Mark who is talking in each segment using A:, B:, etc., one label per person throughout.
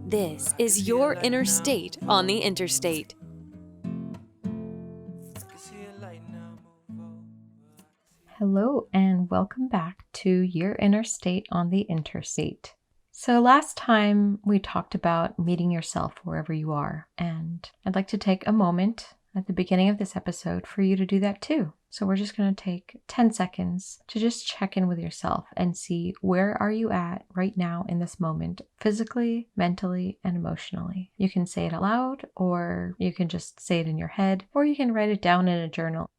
A: This is your Interstate on the Interstate.
B: Hello and welcome back to your Interstate on the Interstate. So last time we talked about meeting yourself wherever you are, and I'd like to take a moment at the beginning of this episode for you to do that too. So we're just going to take 10 seconds to just check in with yourself and see where are you at right now in this moment, physically, mentally, and emotionally. You can say it out loud, or you can just say it in your head, or you can write it down in a journal.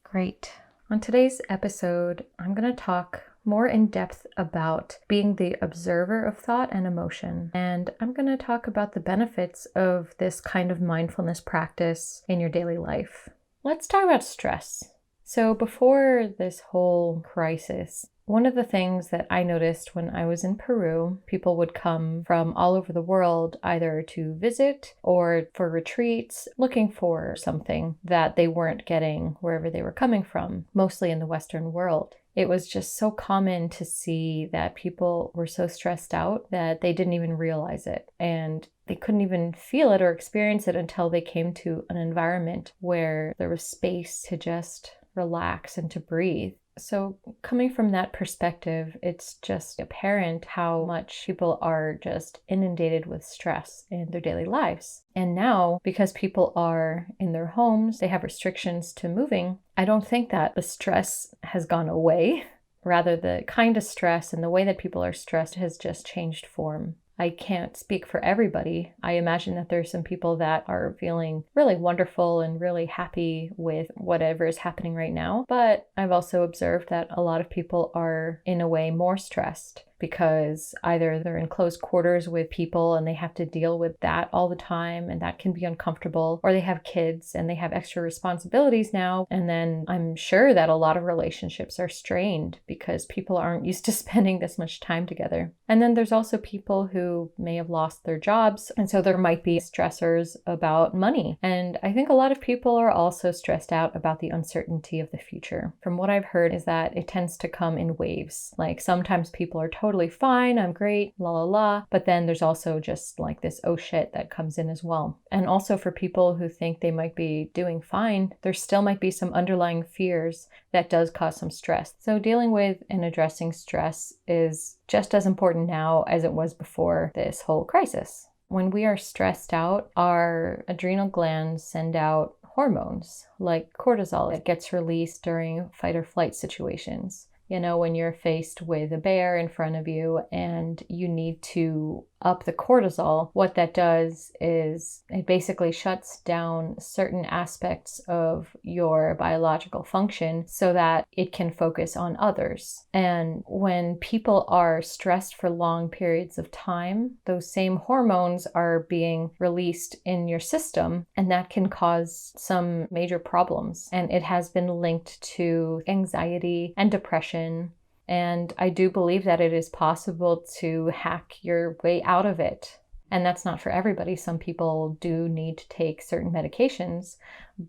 B: Great. On today's episode, I'm going to talk more in depth about being the observer of thought and emotion. And I'm going to talk about the benefits of this kind of mindfulness practice in your daily life. Let's talk about stress. So before this whole crisis, one of the things that I noticed when I was in Peru, people would come from all over the world either to visit or for retreats, looking for something that they weren't getting wherever they were coming from, mostly in the Western world. It was just so common to see that people were so stressed out that they didn't even realize it. And they couldn't even feel it or experience it until they came to an environment where there was space to just relax and to breathe. So coming from that perspective, it's just apparent how much people are just inundated with stress in their daily lives. And now, because people are in their homes, they have restrictions to moving, I don't think that the stress has gone away. Rather, the kind of stress and the way that people are stressed has just changed form. I can't speak for everybody. I imagine that there's some people that are feeling really wonderful and really happy with whatever is happening right now. But I've also observed that a lot of people are in a way more stressed because either they're in close quarters with people and they have to deal with that all the time and that can be uncomfortable, or they have kids and they have extra responsibilities now. And then I'm sure that a lot of relationships are strained because people aren't used to spending this much time together. And then there's also people who may have lost their jobs, and so there might be stressors about money. And I think a lot of people are also stressed out about the uncertainty of the future. From what I've heard is that it tends to come in waves. Like sometimes people are totally fine, I'm great, la la la, but then there's also just like this oh shit that comes in as well. And also for people who think they might be doing fine, there still might be some underlying fears that does cause some stress. So dealing with and addressing stress is just as important now as it was before this whole crisis. When we are stressed out, our adrenal glands send out hormones like cortisol that gets released during fight or flight situations. You know, when you're faced with a bear in front of you and you need to up the cortisol, what that does is it basically shuts down certain aspects of your biological function so that it can focus on others. And when people are stressed for long periods of time, those same hormones are being released in your system, and that can cause some major problems. And it has been linked to anxiety and depression. And I do believe that it is possible to hack your way out of it. And that's not for everybody. Some people do need to take certain medications.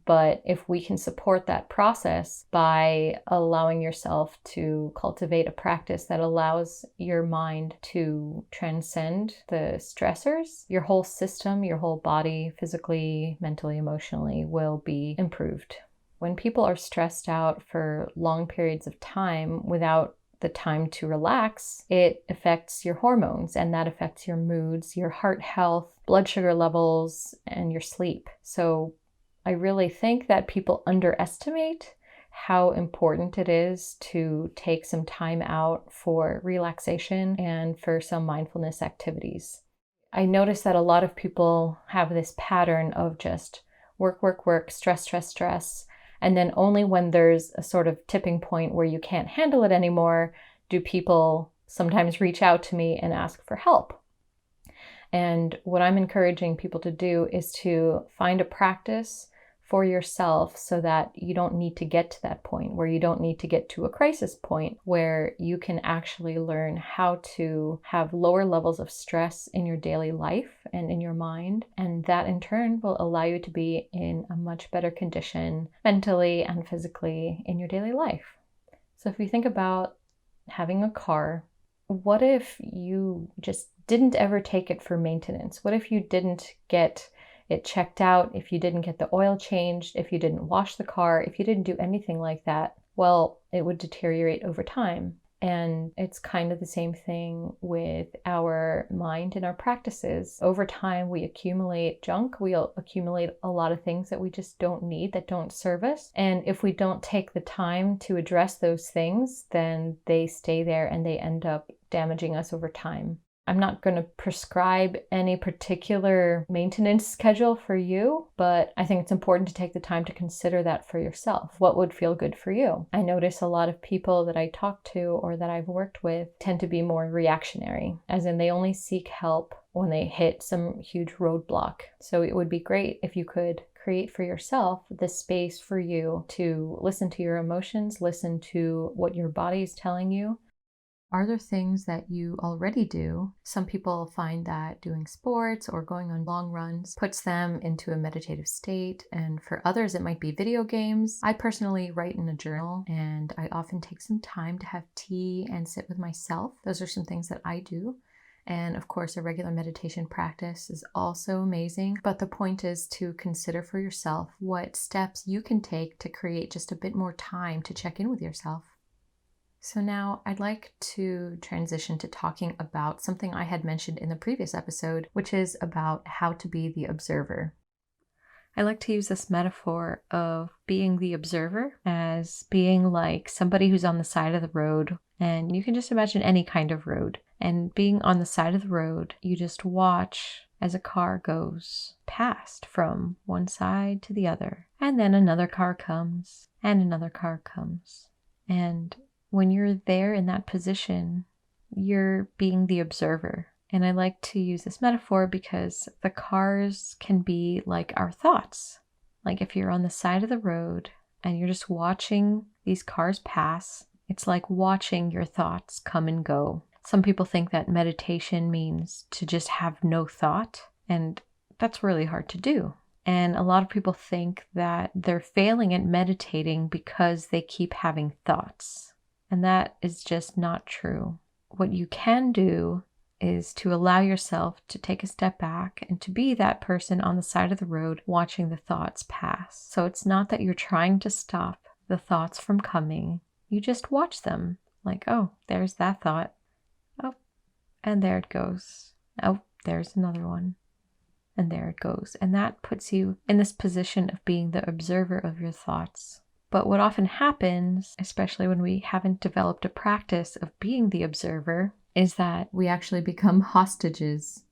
B: But if we can support that process by allowing yourself to cultivate a practice that allows your mind to transcend the stressors, your whole system, your whole body, physically, mentally, emotionally, will be improved. When people are stressed out for long periods of time without the time to relax, it affects your hormones, and that affects your moods, your heart health, blood sugar levels, and your sleep. So I really think that people underestimate how important it is to take some time out for relaxation and for some mindfulness activities. I notice that a lot of people have this pattern of just work, work, work, stress, stress, stress. And then only when there's a sort of tipping point where you can't handle it anymore do people sometimes reach out to me and ask for help. And what I'm encouraging people to do is to find a practice for yourself so that you don't need to get to that point, where you don't need to get to a crisis point, where you can actually learn how to have lower levels of stress in your daily life and in your mind. And that in turn will allow you to be in a much better condition mentally and physically in your daily life. So if you think about having a car, what if you just didn't ever take it for maintenance? What if you didn't get it checked out, if you didn't get the oil changed, if you didn't wash the car, if you didn't do anything like that? Well, it would deteriorate over time. And it's kind of the same thing with our mind and our practices. Over time, we accumulate junk. We'll accumulate a lot of things that we just don't need, that don't serve us. And if we don't take the time to address those things, then they stay there and they end up damaging us over time. I'm not going to prescribe any particular maintenance schedule for you, but I think it's important to take the time to consider that for yourself. What would feel good for you? I notice a lot of people that I talk to or that I've worked with tend to be more reactionary, as in they only seek help when they hit some huge roadblock. So it would be great if you could create for yourself the space for you to listen to your emotions, listen to what your body is telling you. Are there things that you already do? Some people find that doing sports or going on long runs puts them into a meditative state, and for others it might be video games. I personally write in a journal, and I often take some time to have tea and sit with myself. Those are some things that I do. And of course, a regular meditation practice is also amazing. But the point is to consider for yourself what steps you can take to create just a bit more time to check in with yourself. So now I'd like to transition to talking about something I had mentioned in the previous episode, which is about how to be the observer. I like to use this metaphor of being the observer as being like somebody who's on the side of the road, and you can just imagine any kind of road. And being on the side of the road, you just watch as a car goes past from one side to the other, and then another car comes, and another car comes. And when you're there in that position, you're being the observer. And I like to use this metaphor because the cars can be like our thoughts. Like if you're on the side of the road and you're just watching these cars pass, it's like watching your thoughts come and go. Some people think that meditation means to just have no thought, and that's really hard to do. And a lot of people think that they're failing at meditating because they keep having thoughts. And that is just not true. What you can do is to allow yourself to take a step back and to be that person on the side of the road watching the thoughts pass. So it's not that you're trying to stop the thoughts from coming. You just watch them. Like, oh, there's that thought. Oh, and there it goes. Oh, there's another one. And there it goes. And that puts you in this position of being the observer of your thoughts. But what often happens, especially when we haven't developed a practice of being the observer, is that we actually become hostages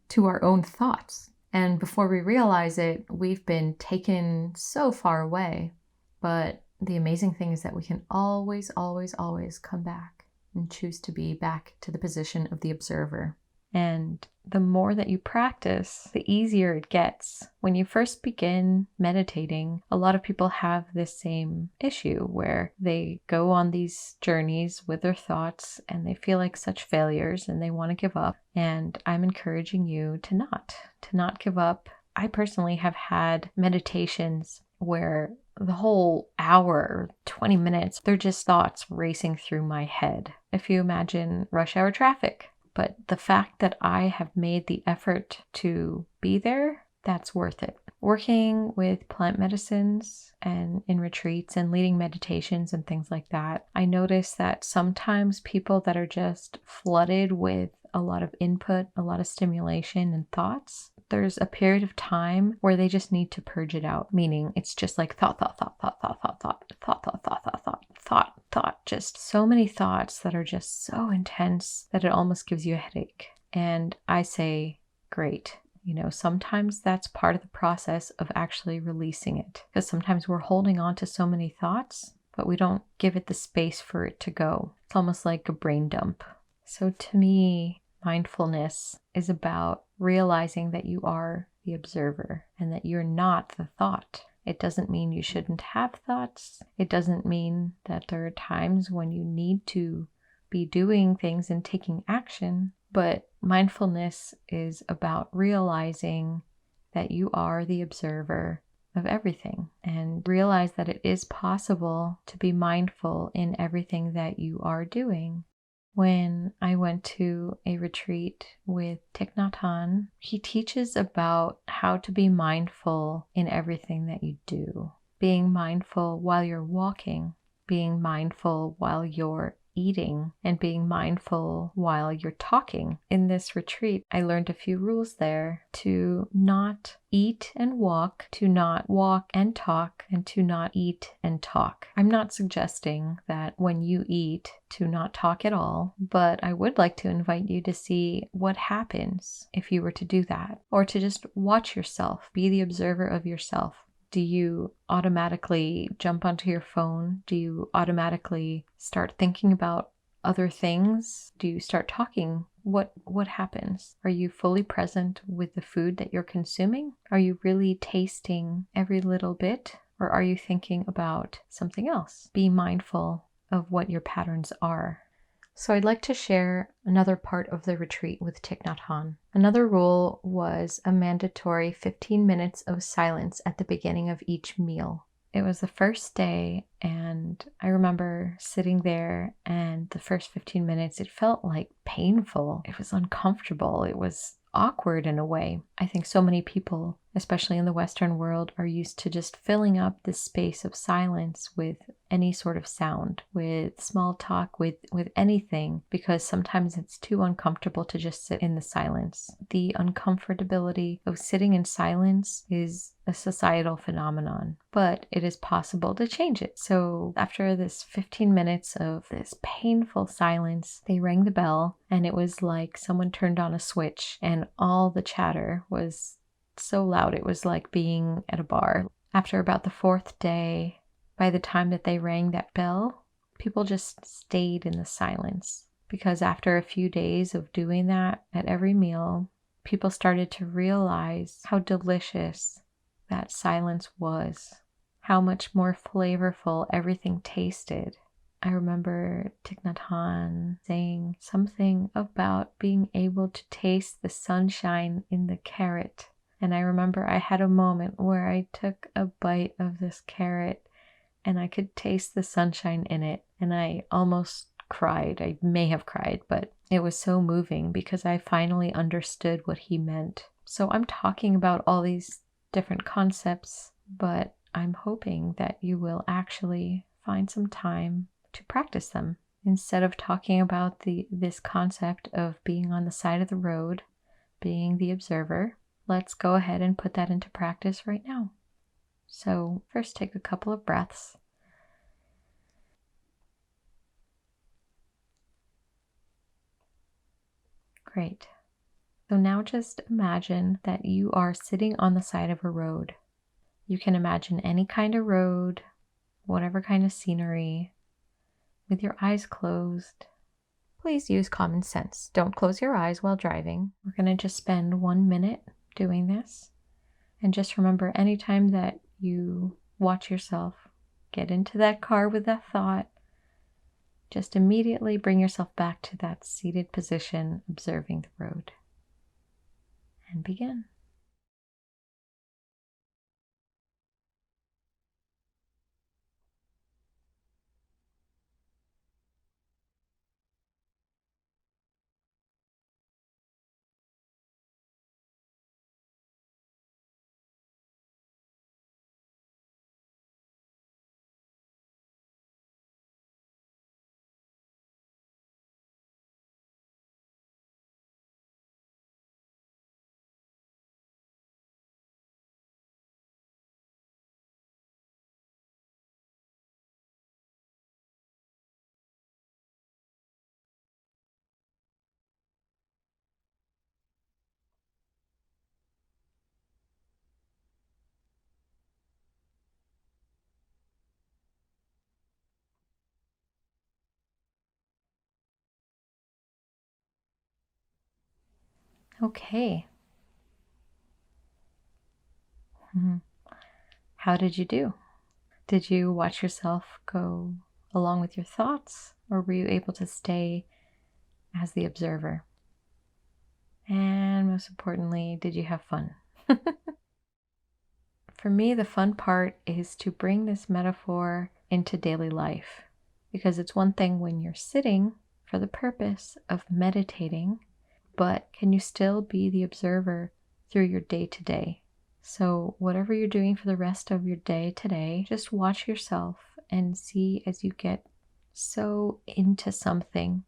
B: to our own thoughts. And before we realize it, we've been taken so far away. But the amazing thing is that we can always, always, always come back and choose to be back to the position of the observer. And the more that you practice, the easier it gets. When you first begin meditating, a lot of people have this same issue where they go on these journeys with their thoughts and they feel like such failures and they want to give up. And I'm encouraging you to not give up. I personally have had meditations where the whole hour, 20 minutes, they're just thoughts racing through my head. If you imagine rush hour traffic. But the fact that I have made the effort to be there, that's worth it. Working with plant medicines and in retreats and leading meditations and things like that, I notice that sometimes people that are just flooded with a lot of input, a lot of stimulation and thoughts, there's a period of time where they just need to purge it out, meaning it's just like thought, just so many thoughts that are just so intense that it almost gives you a headache. And I say, great. Sometimes that's part of the process of actually releasing it, because sometimes we're holding on to so many thoughts, but we don't give it the space for it to go. It's almost like a brain dump. So to me, mindfulness is about realizing that you are the observer and that you're not the thought. It doesn't mean you shouldn't have thoughts. It doesn't mean that there are times when you need to be doing things and taking action. But mindfulness is about realizing that you are the observer of everything, and realize that it is possible to be mindful in everything that you are doing. When I went to a retreat with Thich Nhat Hanh, he teaches about how to be mindful in everything that you do. Being mindful while you're walking, being mindful while you're eating, and being mindful while you're talking. In this retreat, I learned a few rules there: to not eat and walk, to not walk and talk, and to not eat and talk. I'm not suggesting that when you eat to not talk at all, but I would like to invite you to see what happens if you were to do that, or to just watch yourself, be the observer of yourself. Do you automatically jump onto your phone? Do you automatically start thinking about other things? Do you start talking? What happens? Are you fully present with the food that you're consuming? Are you really tasting every little bit? Or are you thinking about something else? Be mindful of what your patterns are. So I'd like to share another part of the retreat with Thich Nhat Hanh. Another rule was a mandatory 15 minutes of silence at the beginning of each meal. It was the first day, and I remember sitting there, and the first 15 minutes, it felt like painful. It was uncomfortable. It was awkward in a way. I think so many people, especially in the Western world, are used to just filling up this space of silence with any sort of sound, with small talk, with anything, because sometimes it's too uncomfortable to just sit in the silence. The uncomfortability of sitting in silence is a societal phenomenon, but it is possible to change it. So after this 15 minutes of this painful silence, they rang the bell, and it was like someone turned on a switch, and all the chatter was so loud. It was like being at a bar. After about the fourth day, by the time that they rang that bell, people just stayed in the silence, because after a few days of doing that at every meal, people started to realize how delicious that silence was, how much more flavorful everything tasted. I remember Thich Nhat Hanh saying something about being able to taste the sunshine in the carrot. And I remember I had a moment where I took a bite of this carrot and I could taste the sunshine in it. And I almost cried. I may have cried, but it was so moving because I finally understood what he meant. So I'm talking about all these different concepts, but I'm hoping that you will actually find some time to practice them. Instead of talking about this concept of being on the side of the road, being the observer, let's go ahead and put that into practice right now. So first, take a couple of breaths. Great. So now just imagine that you are sitting on the side of a road. You can imagine any kind of road, whatever kind of scenery, with your eyes closed. Please use common sense. Don't close your eyes while driving. We're going to just spend 1 minute doing this. And just remember, anytime that you watch yourself get into that car with that thought, just immediately bring yourself back to that seated position, observing the road. And begin. Okay. How did you do? Did you watch yourself go along with your thoughts, or were you able to stay as the observer? And most importantly, did you have fun? For me, the fun part is to bring this metaphor into daily life, because it's one thing when you're sitting for the purpose of meditating, but can you still be the observer through your day to day? So whatever you're doing for the rest of your day today, just watch yourself and see as you get so into something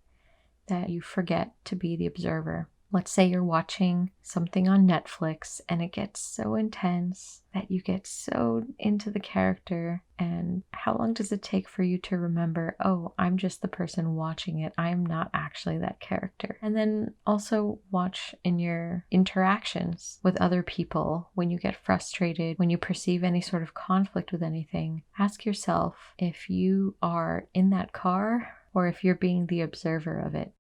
B: that you forget to be the observer. Let's say you're watching something on Netflix and it gets so intense that you get so into the character. And how long does it take for you to remember, oh, I'm just the person watching it. I'm not actually that character. And then also watch in your interactions with other people when you get frustrated, when you perceive any sort of conflict with anything. Ask yourself if you are in that car or if you're being the observer of it.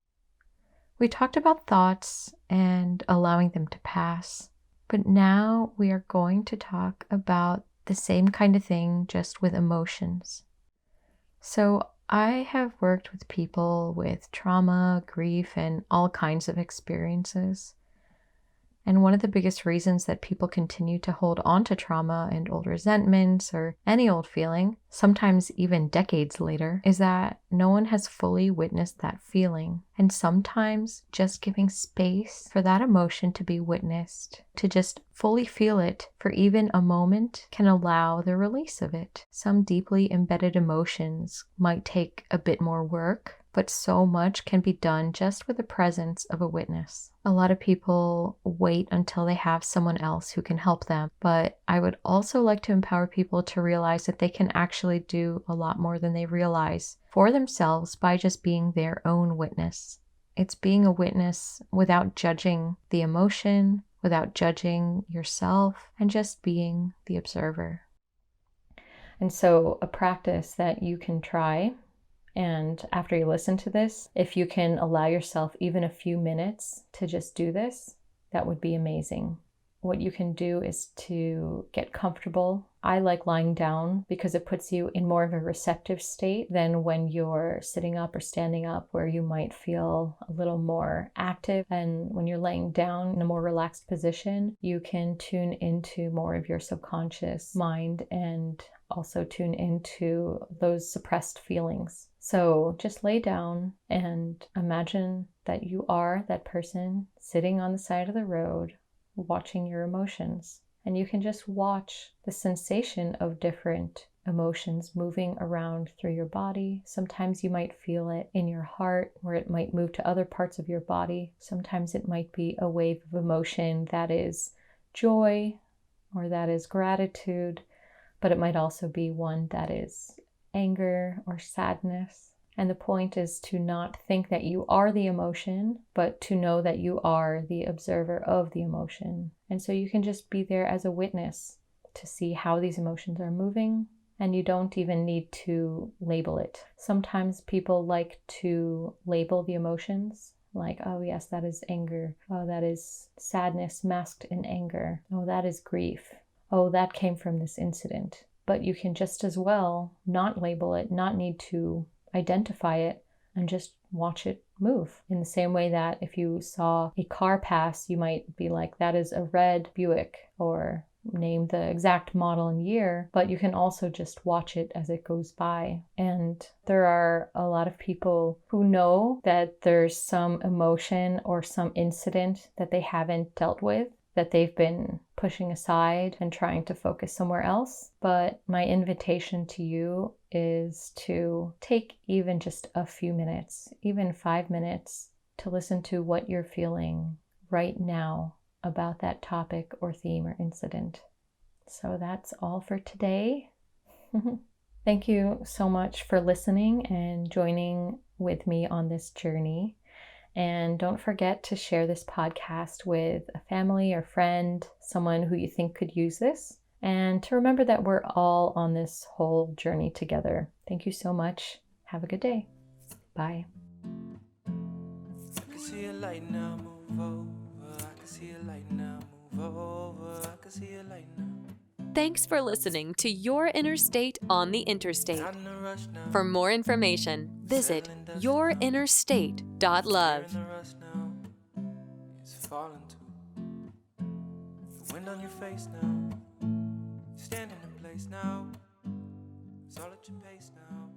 B: We talked about thoughts and allowing them to pass, but now we are going to talk about the same kind of thing just with emotions. So I have worked with people with trauma, grief, and all kinds of experiences. And one of the biggest reasons that people continue to hold on to trauma and old resentments or any old feeling, sometimes even decades later, is that no one has fully witnessed that feeling. And sometimes just giving space for that emotion to be witnessed, to just fully feel it for even a moment, can allow the release of it. Some deeply embedded emotions might take a bit more work, but so much can be done just with the presence of a witness. A lot of people wait until they have someone else who can help them, but I would also like to empower people to realize that they can actually do a lot more than they realize for themselves by just being their own witness. It's being a witness without judging the emotion, without judging yourself, and just being the observer. And so a practice that you can try, and after you listen to this, if you can allow yourself even a few minutes to just do this, that would be amazing. What you can do is to get comfortable. I like lying down because it puts you in more of a receptive state than when you're sitting up or standing up, where you might feel a little more active. And when you're laying down in a more relaxed position, you can tune into more of your subconscious mind and also tune into those suppressed feelings. So just lay down and imagine that you are that person sitting on the side of the road watching your emotions. And you can just watch the sensation of different emotions moving around through your body. Sometimes you might feel it in your heart, or it might move to other parts of your body. Sometimes it might be a wave of emotion that is joy or that is gratitude, but it might also be one that is anger or sadness. And the point is to not think that you are the emotion, but to know that you are the observer of the emotion. And so you can just be there as a witness to see how these emotions are moving, and you don't even need to label it. Sometimes people like to label the emotions, like, oh yes, that is anger. Oh, that is sadness masked in anger. Oh, that is grief. Oh, that came from this incident. But you can just as well not label it, not need to identify it, and just watch it move. In the same way that if you saw a car pass, you might be like, that is a red Buick, or name the exact model and year, but you can also just watch it as it goes by. And there are a lot of people who know that there's some emotion or some incident that they haven't dealt with, that they've been pushing aside and trying to focus somewhere else. But my invitation to you is to take even just a few minutes, even 5 minutes, to listen to what you're feeling right now about that topic or theme or incident. So that's all for today. Thank you so much for listening and joining with me on this journey. And don't forget to share this podcast with a family or friend, someone who you think could use this. And to remember that we're all on this whole journey together. Thank you so much. Have a good day. Bye. I can see a light now, move over. I can see a light now, move over. I can see a light now.
A: Thanks for listening to Your Interstate on the Interstate. For more information, visit yourinnerstate.love.
C: It's falling too. The wind on your face now. Standing in place now. It's all at your pace now.